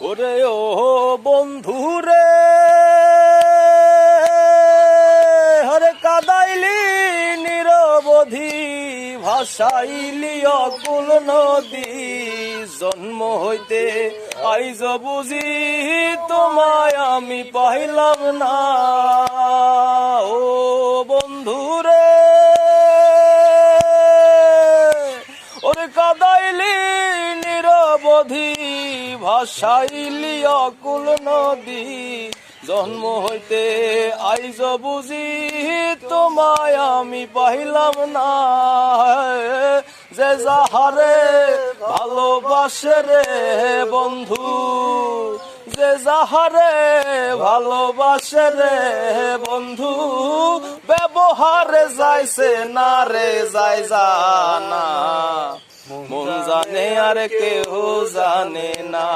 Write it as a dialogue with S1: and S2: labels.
S1: ওরে ও বন্ধুরে হরে কাদাইলি নিরবধি ভাসাইলি অকুল নদী জন্ম হইতে আইজ বুঝি তোমায় আমি পাইলাম না ও বন্ধুরে ওরে কাদাইলি নিরবধি ভাসাইলি অকুল নদী জন্ম হইতে আইজ বুঝি তোমায় আমি পাইলাম না যে যাহারে ভালোবাসে রে বন্ধু যে যাহারে ভালোবাসে রে বন্ধু ব্যবহারে যাইছে না রে যাই জানা মন জানে আর কেউ জানে না।